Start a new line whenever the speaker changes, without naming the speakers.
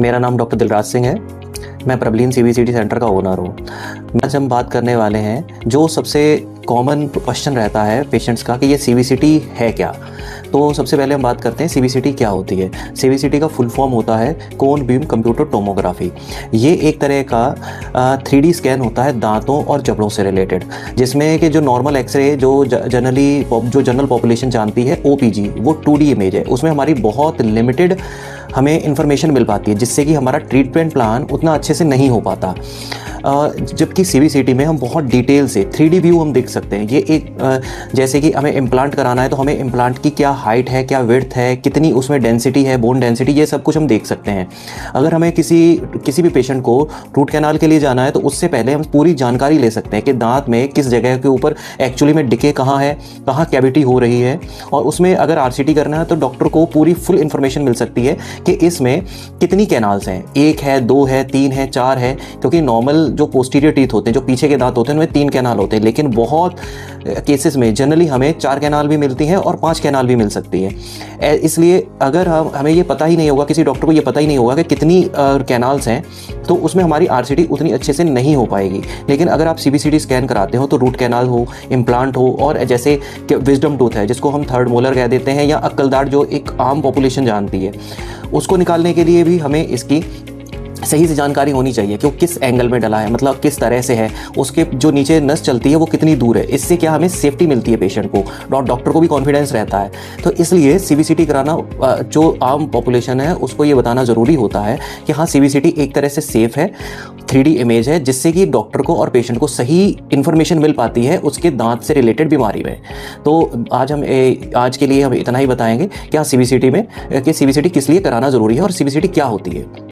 मेरा नाम डॉक्टर दिलराज सिंह है। मैं प्रबलीन सीबीसीटी सेंटर का ओनर हूँ। आज हम बात करने वाले हैं जो सबसे कॉमन क्वेश्चन रहता है पेशेंट्स का कि ये सीबीसीटी है क्या। तो सबसे पहले हम बात करते हैं सीबीसीटी क्या होती है। सीबीसीटी का फुल फॉर्म होता है कोन बीम कंप्यूटर टोमोग्राफी। ये एक तरह का 3D स्कैन होता है दांतों और जबड़ों से रिलेटेड, जिसमें कि जो नॉर्मल एक्सरे जो जनरल पॉपुलेशन जानती है ओपीजी, वो 2D इमेज है। उसमें हमारी बहुत लिमिटेड हमें इंफॉर्मेशन मिल पाती है, जिससे कि हमारा ट्रीटमेंट प्लान उतना अच्छे से नहीं हो पाता। जबकि सीबीसीटी में हम बहुत डिटेल से 3D व्यू हम देख सकते हैं। ये एक जैसे कि हमें इम्प्लांट कराना है तो हमें इम्प्लांट की क्या हाइट है, क्या विड्थ है, कितनी उसमें डेंसिटी है, बोन डेंसिटी, ये सब कुछ हम देख सकते हैं। अगर हमें किसी भी पेशेंट को रूट कैनाल के लिए जाना है तो उससे पहले हम पूरी जानकारी ले सकते हैं कि दांत में किस जगह के ऊपर एक्चुअली में डिके कहाँ है, कहाँ कैविटी हो रही है, और उसमें अगर आरसीटी करना है तो डॉक्टर को पूरी फुल इन्फॉर्मेशन मिल सकती है कि इसमें कितनी कैनाल्स हैं, 1 है, 2 है, 3 है, 4 है। क्योंकि नॉर्मल जो पोस्टीरियर टीथ होते हैं, जो पीछे के दांत होते हैं, उनमें 3 कैनाल होते हैं, लेकिन बहुत केसेस में जनरली हमें 4 कैनाल भी मिलती हैं और 5 कैनाल भी मिल सकती है। इसलिए अगर हमें ये पता ही नहीं होगा, किसी डॉक्टर को ये पता ही नहीं होगा कि कितनी कैनाल्स हैं, तो उसमें हमारी आरसीटी उतनी अच्छे से नहीं हो पाएगी। लेकिन अगर आप सीबीसीटी स्कैन कराते हो तो रूट कैनाल हो, इम्प्लांट हो, और जैसे विजडम टूथ है जिसको हम थर्ड मोलर कह देते हैं, या अक्कलदाढ़ जो एक आम पॉपुलेशन जानती है, उसको निकालने के लिए भी हमें इसकी सही से जानकारी होनी चाहिए कि वो किस एंगल में डला है, मतलब किस तरह से है, उसके जो नीचे नस चलती है वो कितनी दूर है। इससे क्या हमें सेफ्टी मिलती है पेशेंट को, और डॉक्टर को भी कॉन्फिडेंस रहता है। तो इसलिए सीबीसीटी कराना जो आम पॉपुलेशन है उसको ये बताना ज़रूरी होता है कि हाँ, सीबीसीटी एक तरह से सेफ़ है, 3D इमेज है, जिससे कि डॉक्टर को और पेशेंट को सही इन्फॉर्मेशन मिल पाती है उसके दांत से रिलेटेड बीमारी में। तो आज के लिए हम इतना ही बताएंगे कि हाँ, सीबीसीटी किस लिए कराना ज़रूरी है और सीबीसीटी क्या होती है।